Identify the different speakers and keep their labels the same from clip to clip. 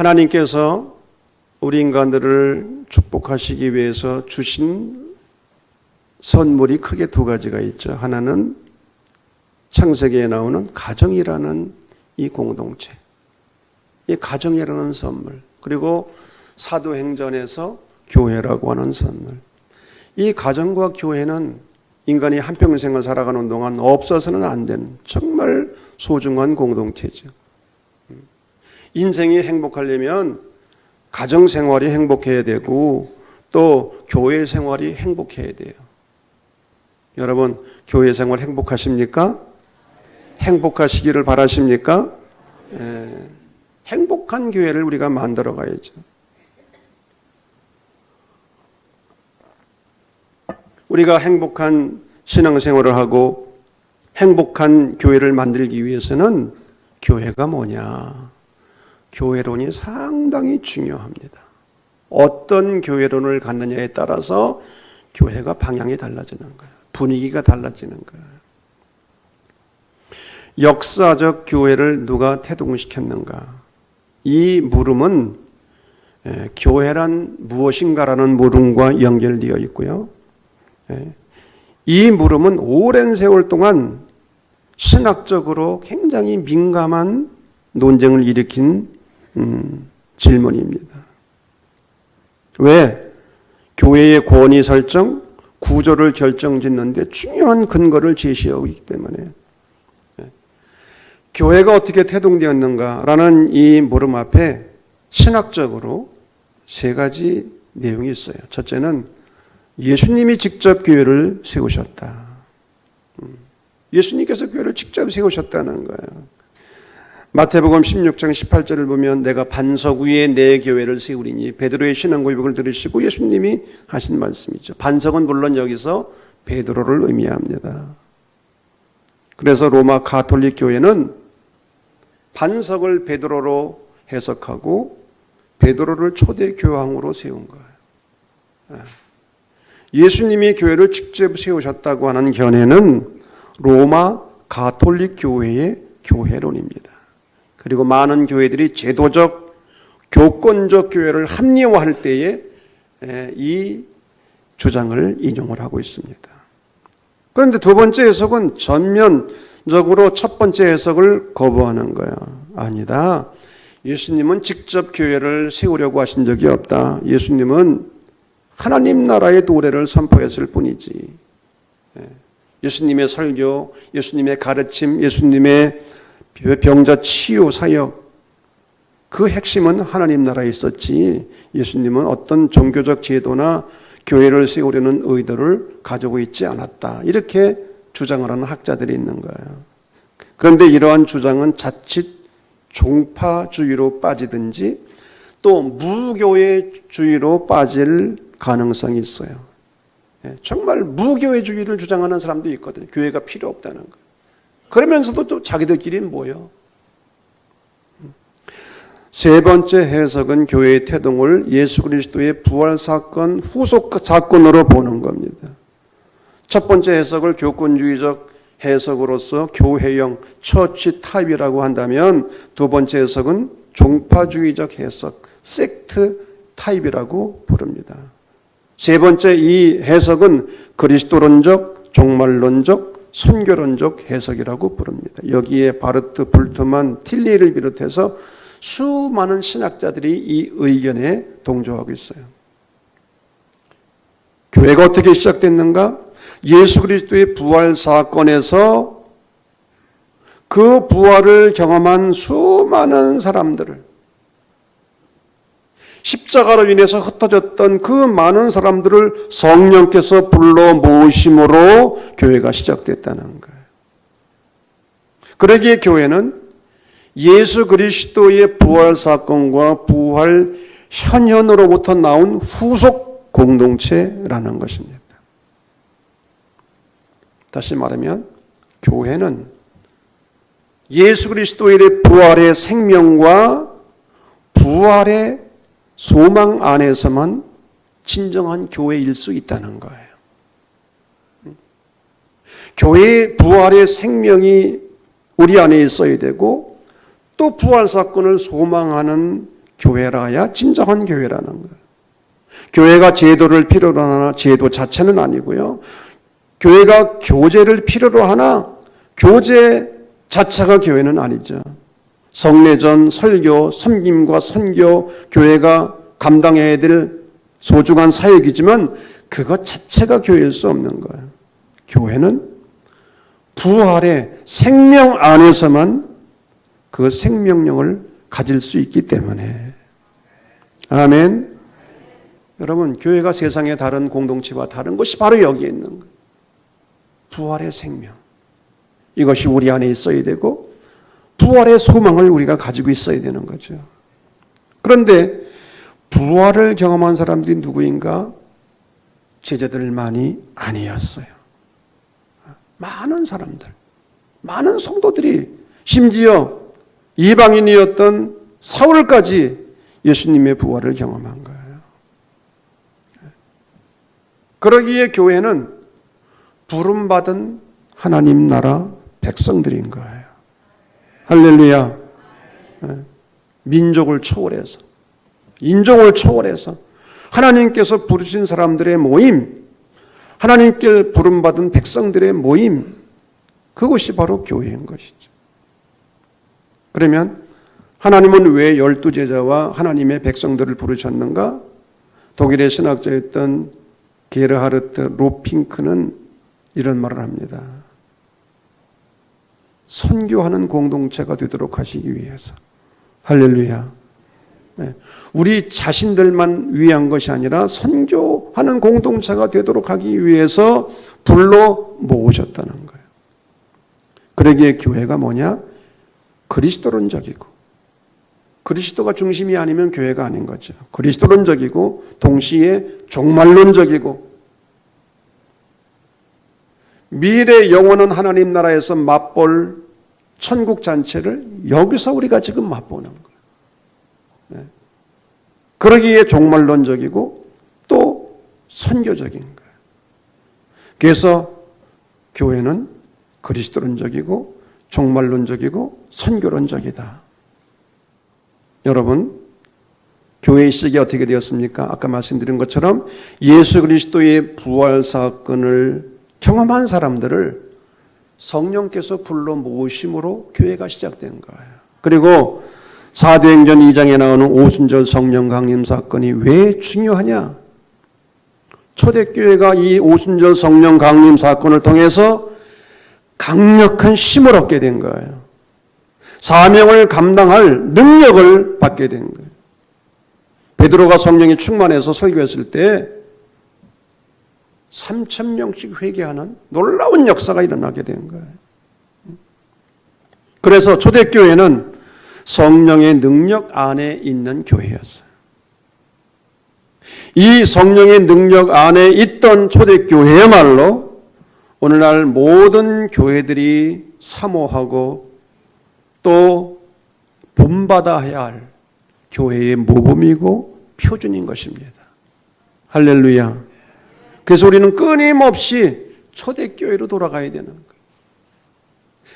Speaker 1: 하나님께서 우리 인간들을 축복하시기 위해서 주신 선물이 크게 두 가지가 있죠. 하나는 창세기에 나오는 가정이라는 이 공동체, 이 가정이라는 선물, 그리고 사도행전에서 교회라고 하는 선물. 이 가정과 교회는 인간이 한평생을 살아가는 동안 없어서는 안 되는 정말 소중한 공동체죠. 인생이 행복하려면 가정 생활이 행복해야 되고 또 교회 생활이 행복해야 돼요. 여러분, 교회 생활 행복하십니까? 행복하시기를 바라십니까? 행복한 교회를 우리가 만들어 가야죠. 우리가 행복한 신앙생활을 하고 행복한 교회를 만들기 위해서는 교회가 뭐냐? 교회론이 상당히 중요합니다. 어떤 교회론을 갖느냐에 따라서 교회가 방향이 달라지는 거예요. 분위기가 달라지는 거예요. 역사적 교회를 누가 태동시켰는가? 이 물음은 교회란 무엇인가라는 물음과 연결되어 있고요. 이 물음은 오랜 세월 동안 신학적으로 굉장히 민감한 논쟁을 일으킨 질문입니다. 왜? 교회의 권위 설정, 구조를 결정짓는데 중요한 근거를 제시하고 있기 때문에 교회가 어떻게 태동되었는가라는 이 물음 앞에 신학적으로 세 가지 내용이 있어요. 첫째는 예수님이 직접 교회를 세우셨다. 예수님께서 교회를 직접 세우셨다는 거예요. 마태복음 16장 18절을 보면 내가 반석 위에 내 교회를 세우리니 베드로의 신앙 고백을 들으시고 예수님이 하신 말씀이죠. 반석은 물론 여기서 베드로를 의미합니다. 그래서 로마 가톨릭 교회는 반석을 베드로로 해석하고 베드로를 초대 교황으로 세운 거예요. 예수님이 교회를 직접 세우셨다고 하는 견해는 로마 가톨릭 교회의 교회론입니다. 그리고 많은 교회들이 제도적, 교권적 교회를 합리화할 때에 이 주장을 인용을 하고 있습니다. 그런데 두 번째 해석은 전면적으로 첫 번째 해석을 거부하는 거야. 아니다. 예수님은 직접 교회를 세우려고 하신 적이 없다. 예수님은 하나님 나라의 도래를 선포했을 뿐이지. 예수님의 설교, 예수님의 가르침, 예수님의 병자 치유 사역, 그 핵심은 하나님 나라에 있었지 예수님은 어떤 종교적 제도나 교회를 세우려는 의도를 가지고 있지 않았다. 이렇게 주장을 하는 학자들이 있는 거예요. 그런데 이러한 주장은 자칫 종파주의로 빠지든지 또 무교회주의로 빠질 가능성이 있어요. 정말 무교회주의를 주장하는 사람도 있거든요. 교회가 필요 없다는 거예요. 그러면서도 또 자기들끼리 모여. 세 번째 해석은 교회의 태동을 예수 그리스도의 부활 사건 후속 사건으로 보는 겁니다. 첫 번째 해석을 교권주의적 해석으로서 교회형 처치 타입이라고 한다면 두 번째 해석은 종파주의적 해석 섹트 타입이라고 부릅니다. 세 번째 이 해석은 그리스도론적, 종말론적, 선교론적 해석이라고 부릅니다. 여기에 바르트, 불트만, 틸리를 비롯해서 수많은 신학자들이 이 의견에 동조하고 있어요. 교회가 어떻게 시작됐는가? 예수 그리스도의 부활 사건에서 그 부활을 경험한 수많은 사람들을 십자가로 인해서 흩어졌던 그 많은 사람들을 성령께서 불러 모으심으로 교회가 시작됐다는 거예요. 그러기에 교회는 예수 그리스도의 부활 사건과 부활 현현으로부터 나온 후속 공동체라는 것입니다. 다시 말하면 교회는 예수 그리스도의 부활의 생명과 부활의 소망 안에서만 진정한 교회일 수 있다는 거예요. 교회의 부활의 생명이 우리 안에 있어야 되고 또 부활 사건을 소망하는 교회라야 진정한 교회라는 거예요. 교회가 제도를 필요로 하나 제도 자체는 아니고요. 교회가 교제를 필요로 하나 교제 자체가 교회는 아니죠. 성례전, 설교, 섬김과 선교, 교회가 감당해야 될 소중한 사역이지만 그것 자체가 교회일 수 없는 거예요. 교회는 부활의 생명 안에서만 그 생명력을 가질 수 있기 때문에. 아멘. 여러분, 교회가 세상의 다른 공동체와 다른 것이 바로 여기에 있는 거예요. 부활의 생명. 이것이 우리 안에 있어야 되고 부활의 소망을 우리가 가지고 있어야 되는 거죠. 그런데 부활을 경험한 사람들이 누구인가? 제자들만이 아니었어요. 많은 사람들, 많은 성도들이 심지어 이방인이었던 사울까지 예수님의 부활을 경험한 거예요. 그러기에 교회는 부름받은 하나님 나라 백성들인 거예요. 할렐루야. 민족을 초월해서, 인종을 초월해서 하나님께서 부르신 사람들의 모임, 하나님께 부름받은 백성들의 모임, 그것이 바로 교회인 것이죠. 그러면 하나님은 왜 12제자와 하나님의 백성들을 부르셨는가? 독일의 신학자였던 게르하르트 로핑크는 이런 말을 합니다. 선교하는 공동체가 되도록 하시기 위해서. 할렐루야. 우리 자신들만 위한 것이 아니라 선교하는 공동체가 되도록 하기 위해서 불러 모으셨다는 거예요. 그러기에 교회가 뭐냐? 그리스도론적이고, 그리스도가 중심이 아니면 교회가 아닌 거죠. 그리스도론적이고 동시에 종말론적이고 미래 영원한 하나님 나라에서 맛볼 천국 잔치를 여기서 우리가 지금 맛보는 거예요. 그러기에 종말론적이고 또 선교적인 거예요. 그래서 교회는 그리스도론적이고 종말론적이고 선교론적이다. 여러분, 교회의 시작이 어떻게 되었습니까? 아까 말씀드린 것처럼 예수 그리스도의 부활 사건을 경험한 사람들을 성령께서 불러 모으심으로 교회가 시작된 거예요. 그리고 사도행전 2장에 나오는 오순절 성령 강림 사건이 왜 중요하냐? 초대교회가 이 오순절 성령 강림 사건을 통해서 강력한 힘을 얻게 된 거예요. 사명을 감당할 능력을 받게 된 거예요. 베드로가 성령이 충만해서 설교했을 때 3,000명씩 회개하는 놀라운 역사가 일어나게 된 거예요. 그래서 초대교회는 성령의 능력 안에 있는 교회였어요. 이 성령의 능력 안에 있던 초대교회야말로 오늘날 모든 교회들이 사모하고 또 본받아야 할 교회의 모범이고 표준인 것입니다. 할렐루야. 그래서 우리는 끊임없이 초대교회로 돌아가야 되는 거예요.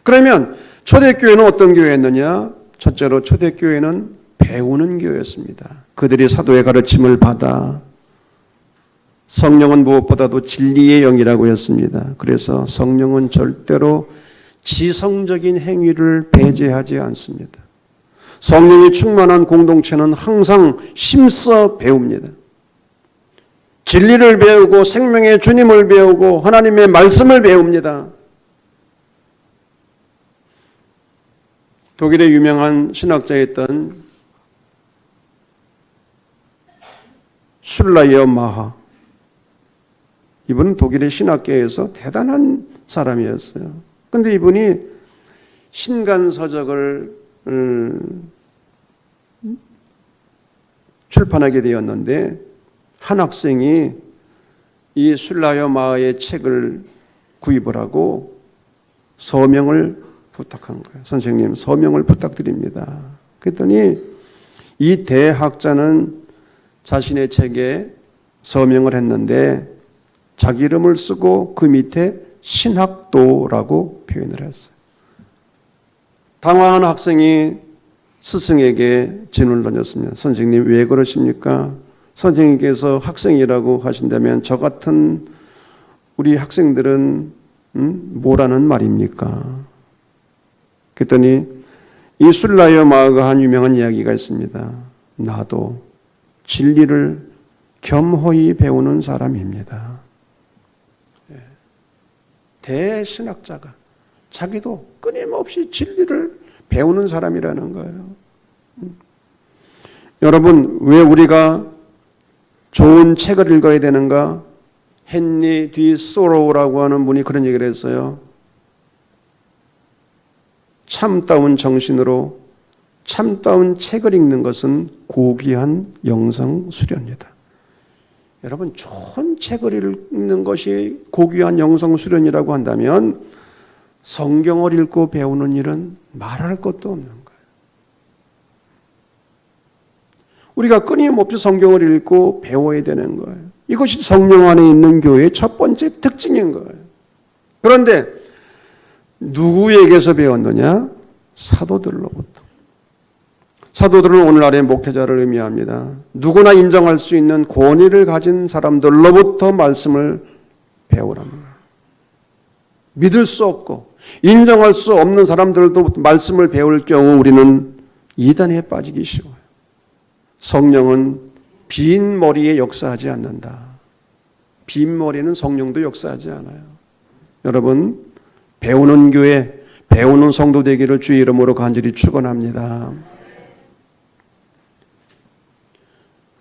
Speaker 1: 그러면 초대교회는 어떤 교회였느냐? 첫째로 초대교회는 배우는 교회였습니다. 그들이 사도의 가르침을 받아 성령은 무엇보다도 진리의 영이라고 했습니다. 그래서 성령은 절대로 지성적인 행위를 배제하지 않습니다. 성령이 충만한 공동체는 항상 힘써 배웁니다. 진리를 배우고 생명의 주님을 배우고 하나님의 말씀을 배웁니다. 독일의 유명한 신학자였던 슐라이어 마하, 이분은 독일의 신학계에서 대단한 사람이었어요. 그런데 이분이 신간서적을 출판하게 되었는데 한 학생이 이 슐라이어 마하의 책을 구입을 하고 서명을 부탁한 거예요. 선생님, 서명을 부탁드립니다. 그랬더니 이 대학자는 자신의 책에 서명을 했는데 자기 이름을 쓰고 그 밑에 신학도라고 표현을 했어요. 당황한 학생이 스승에게 질문을 던졌습니다. 선생님 왜 그러십니까? 선생님께서 학생이라고 하신다면 저 같은 우리 학생들은 뭐라는 말입니까? 그랬더니 이 술라이어 마아가 한 유명한 이야기가 있습니다. 나도 진리를 겸허히 배우는 사람입니다. 대신학자가 자기도 끊임없이 진리를 배우는 사람이라는 거예요. 여러분, 왜 우리가 좋은 책을 읽어야 되는가? 헨리 디 소로우라고 하는 분이 그런 얘기를 했어요. 참다운 정신으로 참다운 책을 읽는 것은 고귀한 영성 수련이다. 여러분, 좋은 책을 읽는 것이 고귀한 영성 수련이라고 한다면 성경을 읽고 배우는 일은 말할 것도 없는 거예요. 우리가 끊임없이 성경을 읽고 배워야 되는 거예요. 이것이 성령 안에 있는 교회의 첫 번째 특징인 거예요. 그런데 누구에게서 배웠느냐? 사도들로부터. 사도들은 오늘날의 목회자를 의미합니다. 누구나 인정할 수 있는 권위를 가진 사람들로부터 말씀을 배우랍니다. 믿을 수 없고 인정할 수 없는 사람들도 말씀을 배울 경우 우리는 이단에 빠지기 쉬워요. 성령은 빈 머리에 역사하지 않는다. 빈 머리는 성령도 역사하지 않아요. 여러분, 배우는 교회, 배우는 성도 되기를 주의 이름으로 간절히 축원합니다.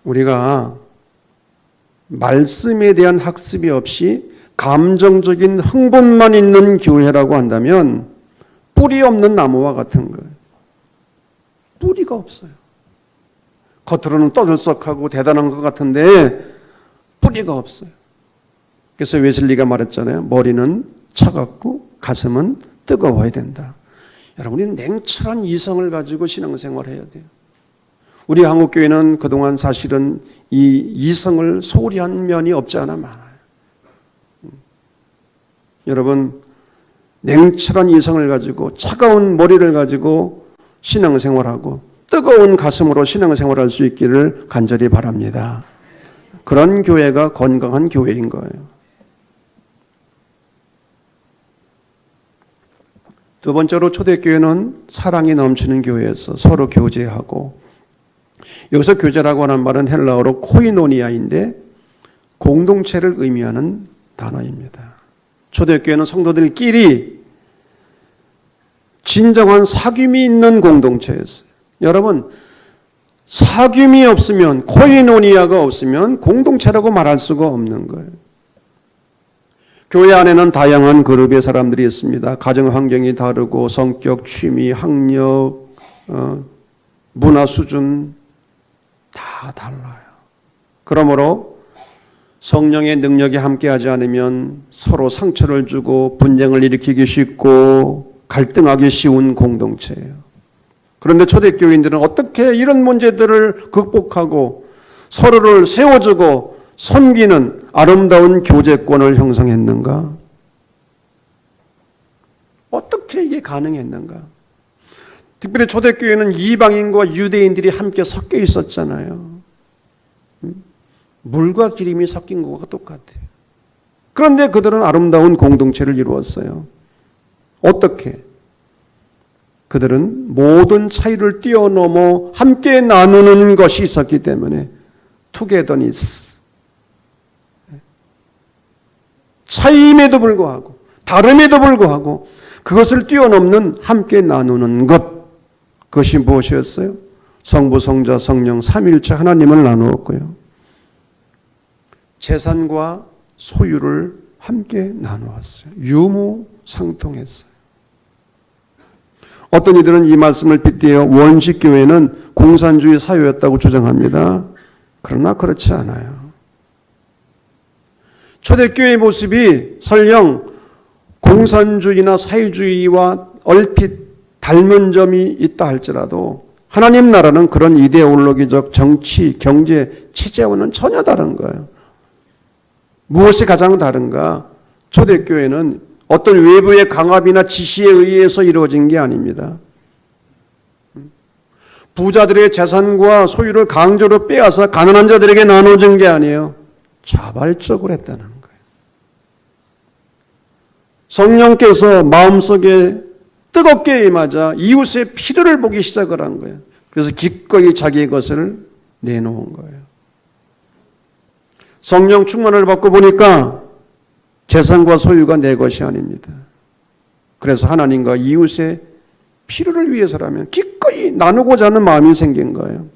Speaker 1: 우리가 말씀에 대한 학습이 없이 감정적인 흥분만 있는 교회라고 한다면 뿌리 없는 나무와 같은 거예요. 뿌리가 없어요. 겉으로는 떠들썩하고 대단한 것 같은데 뿌리가 없어요. 그래서 웨슬리가 말했잖아요. 머리는 차갑고 가슴은 뜨거워야 된다. 여러분, 우리는 냉철한 이성을 가지고 신앙생활을 해야 돼요. 우리 한국교회는 그동안 사실은 이 이성을 소홀히 한 면이 없지 않아 많아요. 여러분, 냉철한 이성을 가지고 차가운 머리를 가지고 신앙생활하고 뜨거운 가슴으로 신앙생활할 수 있기를 간절히 바랍니다. 그런 교회가 건강한 교회인 거예요. 두 번째로 초대교회는 사랑이 넘치는 교회에서 서로 교제하고, 여기서 교제라고 하는 말은 헬라어로 코이노니아인데 공동체를 의미하는 단어입니다. 초대교회는 성도들끼리 진정한 사귐이 있는 공동체였어요. 여러분, 사귐이 없으면, 코이노니아가 없으면 공동체라고 말할 수가 없는 거예요. 교회 안에는 다양한 그룹의 사람들이 있습니다. 가정 환경이 다르고 성격, 취미, 학력, 문화 수준 다 달라요. 그러므로 성령의 능력이 함께하지 않으면 서로 상처를 주고 분쟁을 일으키기 쉽고 갈등하기 쉬운 공동체예요. 그런데 초대교인들은 어떻게 이런 문제들을 극복하고 서로를 세워주고 섬기는 아름다운 교제권을 형성했는가? 어떻게 이게 가능했는가? 특별히 초대교회는 이방인과 유대인들이 함께 섞여 있었잖아요. 물과 기름이 섞인 것과 똑같아요. 그런데 그들은 아름다운 공동체를 이루었어요. 어떻게? 그들은 모든 차이를 뛰어넘어 함께 나누는 것이 있었기 때문에 투게더니스, 차이임에도 불구하고 다름에도 불구하고 그것을 뛰어넘는 함께 나누는 것, 그것이 무엇이었어요? 성부, 성자, 성령 삼위일체 하나님을 나누었고요. 재산과 소유를 함께 나누었어요. 유무상통했어요. 어떤 이들은 이 말씀을 빗대어 원식교회는 공산주의 사회였다고 주장합니다. 그러나 그렇지 않아요. 초대교회의 모습이 설령 공산주의나 사회주의와 얼핏 닮은 점이 있다 할지라도 하나님 나라는 그런 이데올로기적 정치, 경제, 체제와는 전혀 다른 거예요. 무엇이 가장 다른가? 초대교회는 어떤 외부의 강압이나 지시에 의해서 이루어진 게 아닙니다. 부자들의 재산과 소유를 강제로 빼앗아 가난한 자들에게 나눠준 게 아니에요. 자발적으로 했다는 거예요. 성령께서 마음속에 뜨겁게 임하자 이웃의 필요를 보기 시작을 한 거예요. 그래서 기꺼이 자기의 것을 내놓은 거예요. 성령 충만을 받고 보니까 재산과 소유가 내 것이 아닙니다. 그래서 하나님과 이웃의 필요를 위해서라면 기꺼이 나누고자 하는 마음이 생긴 거예요.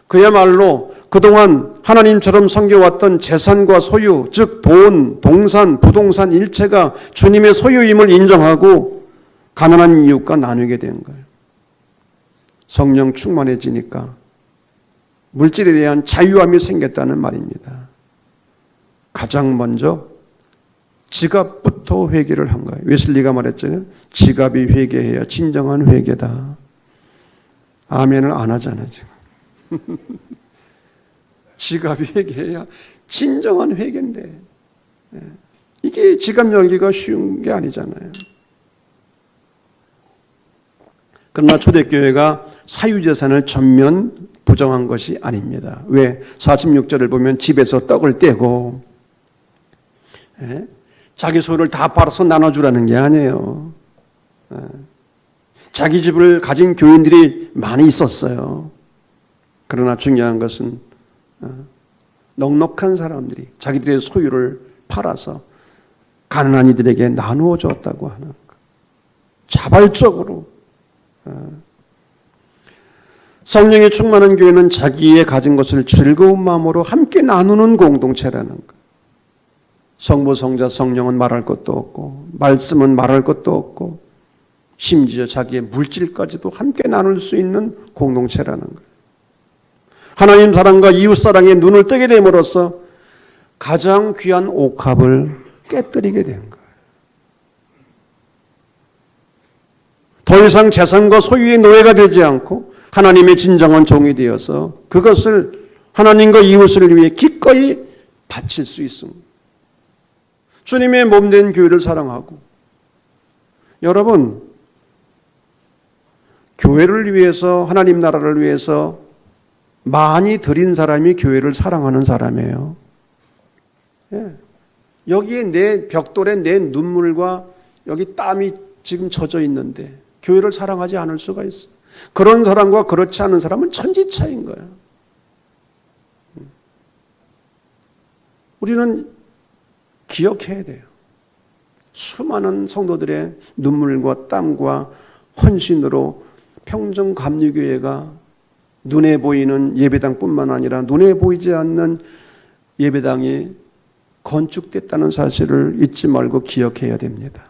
Speaker 1: 그야말로 그동안 하나님처럼 섬겨왔던 재산과 소유, 즉 돈, 동산, 부동산 일체가 주님의 소유임을 인정하고 가난한 이웃과 나누게 된 거예요. 성령 충만해지니까 물질에 대한 자유함이 생겼다는 말입니다. 가장 먼저 지갑부터 회개를 한 거예요. 웨슬리가 말했잖아요. 지갑이 회개해야 진정한 회개다. 아멘을 안 하잖아요, 지금. 지갑이 회개해야 진정한 회개인데 이게 지갑 열기가 쉬운 게 아니잖아요. 그러나 초대교회가 사유재산을 전면 부정한 것이 아닙니다. 왜? 46절을 보면 집에서 떡을 떼고 자기 소유를 다 팔아서 나눠주라는 게 아니에요. 자기 집을 가진 교인들이 많이 있었어요. 그러나 중요한 것은 넉넉한 사람들이 자기들의 소유를 팔아서 가난한 이들에게 나누어 줬다고 하는 것. 자발적으로. 성령이 충만한 교회는 자기의 가진 것을 즐거운 마음으로 함께 나누는 공동체라는 것. 성부, 성자, 성령은 말할 것도 없고 말씀은 말할 것도 없고 심지어 자기의 물질까지도 함께 나눌 수 있는 공동체라는 거예요. 하나님 사랑과 이웃 사랑에 눈을 뜨게 됨으로써 가장 귀한 옥합을 깨뜨리게 된 거예요. 더 이상 재산과 소유의 노예가 되지 않고 하나님의 진정한 종이 되어서 그것을 하나님과 이웃을 위해 기꺼이 바칠 수 있습니다. 주님의 몸된 교회를 사랑하고 여러분 교회를 위해서 하나님 나라를 위해서 많이 드린 사람이 교회를 사랑하는 사람이에요. 여기에 내 벽돌에 내 눈물과 여기 땀이 지금 젖어 있는데 교회를 사랑하지 않을 수가 있어. 그런 사람과 그렇지 않은 사람은 천지차이인 거야. 우리는 기억해야 돼요. 수많은 성도들의 눈물과 땀과 헌신으로 평정감리교회가 눈에 보이는 예배당뿐만 아니라 눈에 보이지 않는 예배당이 건축됐다는 사실을 잊지 말고 기억해야 됩니다.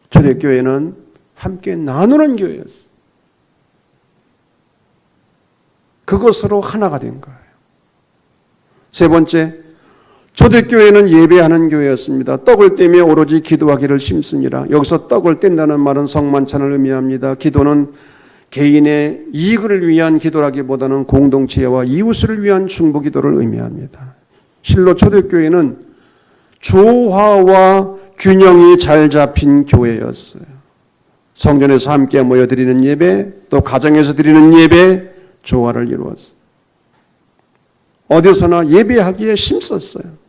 Speaker 1: 초대교회는 함께 나누는 교회였어요. 그것으로 하나가 된 거예요. 세 번째, 초대교회는 예배하는 교회였습니다. 떡을 떼며 오로지 기도하기를 심쓰니라. 여기서 떡을 뗀다는 말은 성만찬을 의미합니다. 기도는 개인의 이익을 위한 기도라기보다는 공동체와 이웃을 위한 중보 기도를 의미합니다. 실로 초대교회는 조화와 균형이 잘 잡힌 교회였어요. 성전에서 함께 모여 드리는 예배, 또 가정에서 드리는 예배, 조화를 이루었어요. 어디서나 예배하기에 힘썼어요.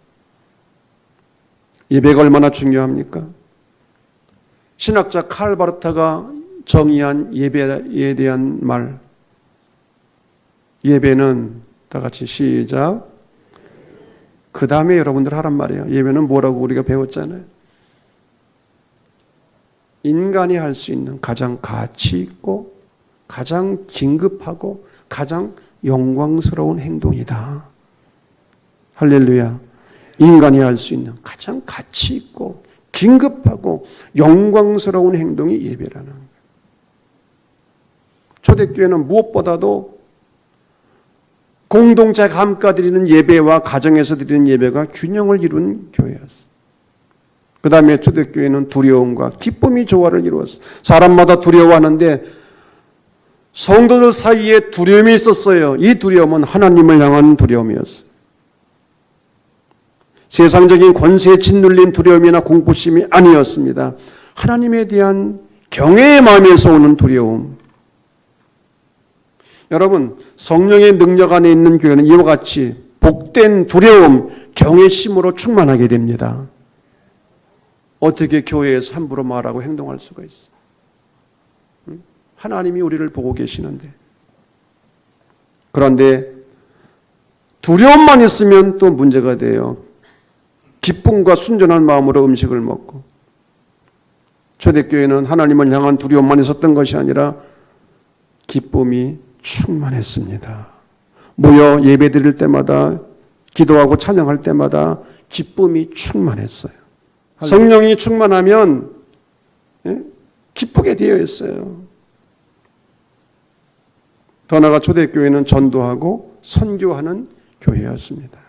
Speaker 1: 예배가 얼마나 중요합니까? 신학자 칼 바르타가 정의한 예배에 대한 말. 예배는 다 같이 시작. 그 다음에 여러분들 하란 말이에요. 예배는 뭐라고 우리가 배웠잖아요. 인간이 할 수 있는 가장 가치 있고 가장 긴급하고 가장 영광스러운 행동이다. 할렐루야. 인간이 할 수 있는 가장 가치 있고 긴급하고 영광스러운 행동이 예배라는 거예요. 초대교회는 무엇보다도 공동체가 함께 드리는 예배와 가정에서 드리는 예배가 균형을 이룬 교회였어요. 그 다음에 초대교회는 두려움과 기쁨이 조화를 이루었어요. 사람마다 두려워하는데 성도들 사이에 두려움이 있었어요. 이 두려움은 하나님을 향한 두려움이었어요. 세상적인 권세에 짓눌린 두려움이나 공포심이 아니었습니다. 하나님에 대한 경외의 마음에서 오는 두려움. 여러분, 성령의 능력 안에 있는 교회는 이와 같이 복된 두려움, 경외심으로 충만하게 됩니다. 어떻게 교회에서 함부로 말하고 행동할 수가 있어? 하나님이 우리를 보고 계시는데. 그런데 두려움만 있으면 또 문제가 돼요. 기쁨과 순전한 마음으로 음식을 먹고. 초대교회는 하나님을 향한 두려움만 있었던 것이 아니라 기쁨이 충만했습니다. 모여 예배 드릴 때마다, 기도하고 찬양할 때마다 기쁨이 충만했어요. 성령이 충만하면 기쁘게 되어 있어요. 더 나아가 초대교회는 전도하고 선교하는 교회였습니다.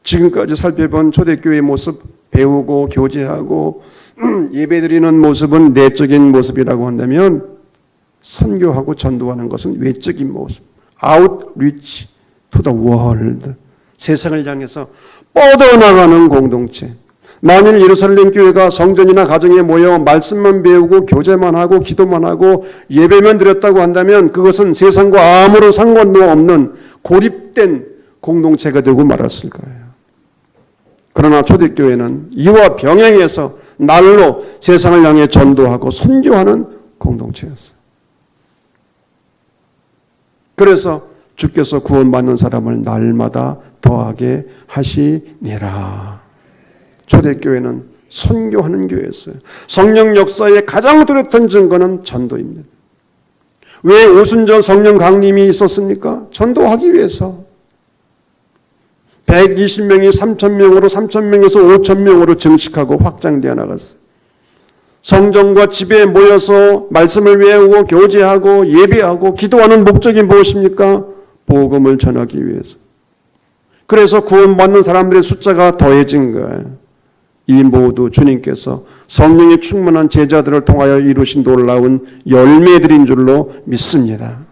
Speaker 1: 지금까지 살펴본 초대교회의 모습, 배우고 교제하고 예배드리는 모습은 내적인 모습이라고 한다면 선교하고 전도하는 것은 외적인 모습. Outreach to the world. 세상을 향해서 뻗어나가는 공동체. 만일 예루살렘 교회가 성전이나 가정에 모여 말씀만 배우고 교제만 하고 기도만 하고 예배만 드렸다고 한다면 그것은 세상과 아무런 상관도 없는 고립된 공동체가 되고 말았을 거예요. 그러나 초대교회는 이와 병행해서 날로 세상을 향해 전도하고 선교하는 공동체였어요. 그래서 주께서 구원받는 사람을 날마다 더하게 하시니라. 초대교회는 선교하는 교회였어요. 성령 역사의 가장 뚜렷한 증거는 전도입니다. 왜 오순절 성령 강림이 있었습니까? 전도하기 위해서. 120명이 3,000명으로 3,000명에서 5,000명으로 증식하고 확장되어 나갔어요. 성전과 집에 모여서 말씀을 외우고 교제하고 예배하고 기도하는 목적이 무엇입니까? 복음을 전하기 위해서. 그래서 구원받는 사람들의 숫자가 더해진 거예요. 이 모두 주님께서 성령이 충만한 제자들을 통하여 이루신 놀라운 열매들인 줄로 믿습니다.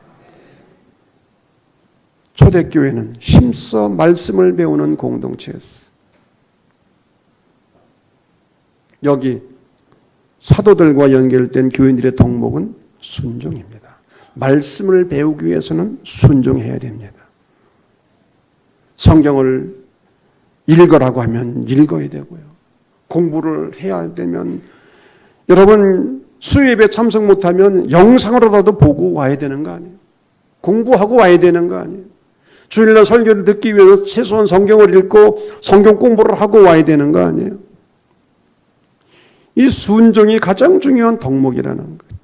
Speaker 1: 초대교회는 힘써 말씀을 배우는 공동체였어요. 여기 사도들과 연결된 교인들의 덕목은 순종입니다. 말씀을 배우기 위해서는 순종해야 됩니다. 성경을 읽으라고 하면 읽어야 되고요. 공부를 해야 되면 여러분 수요예배 참석 못하면 영상으로라도 보고 와야 되는 거 아니에요? 공부하고 와야 되는 거 아니에요? 주일날 설교를 듣기 위해서 최소한 성경을 읽고 성경 공부를 하고 와야 되는 거 아니에요? 이 순종이 가장 중요한 덕목이라는 거예요.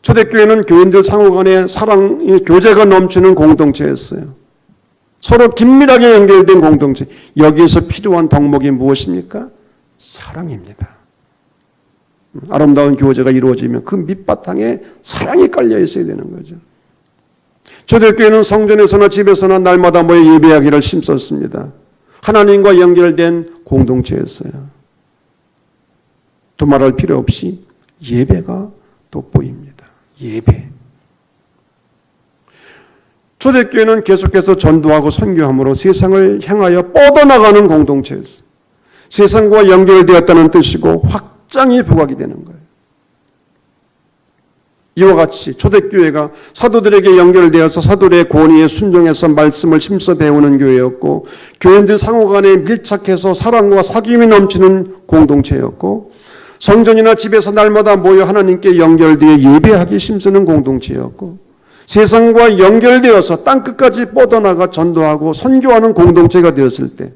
Speaker 1: 초대교회는 교인들 상호 간의 사랑, 교제가 넘치는 공동체였어요. 서로 긴밀하게 연결된 공동체. 여기에서 필요한 덕목이 무엇입니까? 사랑입니다. 아름다운 교제가 이루어지면 그 밑바탕에 사랑이 깔려 있어야 되는 거죠. 초대교회는 성전에서나 집에서나 날마다 모여 예배하기를 힘썼습니다. 하나님과 연결된 공동체였어요. 두말할 필요 없이 예배가 돋보입니다. 예배. 초대교회는 계속해서 전도하고 선교함으로 세상을 향하여 뻗어나가는 공동체였어요. 세상과 연결되었다는 뜻이고 확장이 부각이 되는 거예요. 이와 같이 초대교회가 사도들에게 연결되어서 사도들의 권위에 순종해서 말씀을 힘써 배우는 교회였고 교인들 상호간에 밀착해서 사랑과 사귐이 넘치는 공동체였고 성전이나 집에서 날마다 모여 하나님께 연결되어 예배하기 힘쓰는 공동체였고 세상과 연결되어서 땅끝까지 뻗어나가 전도하고 선교하는 공동체가 되었을 때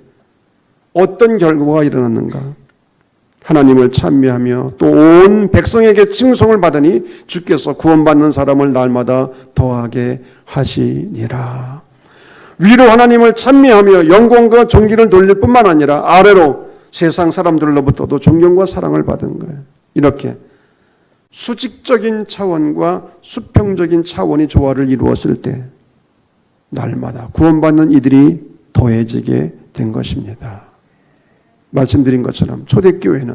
Speaker 1: 어떤 결과가 일어났는가? 하나님을 찬미하며 또 온 백성에게 칭송을 받으니 주께서 구원받는 사람을 날마다 더하게 하시니라. 위로 하나님을 찬미하며 영광과 존귀를 돌릴 뿐만 아니라 아래로 세상 사람들로부터도 존경과 사랑을 받은 거예요. 이렇게 수직적인 차원과 수평적인 차원이 조화를 이루었을 때 날마다 구원받는 이들이 더해지게 된 것입니다. 말씀드린 것처럼 초대교회는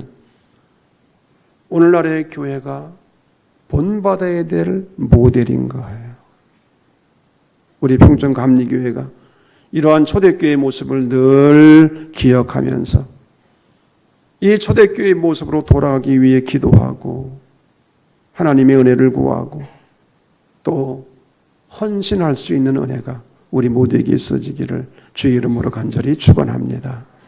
Speaker 1: 오늘날의 교회가 본받아야 될 모델인 거예요. 우리 평촌감리교회가 이러한 초대교회의 모습을 늘 기억하면서 이 초대교회의 모습으로 돌아가기 위해 기도하고 하나님의 은혜를 구하고 또 헌신할 수 있는 은혜가 우리 모두에게 있어지기를 주의 이름으로 간절히 축원합니다.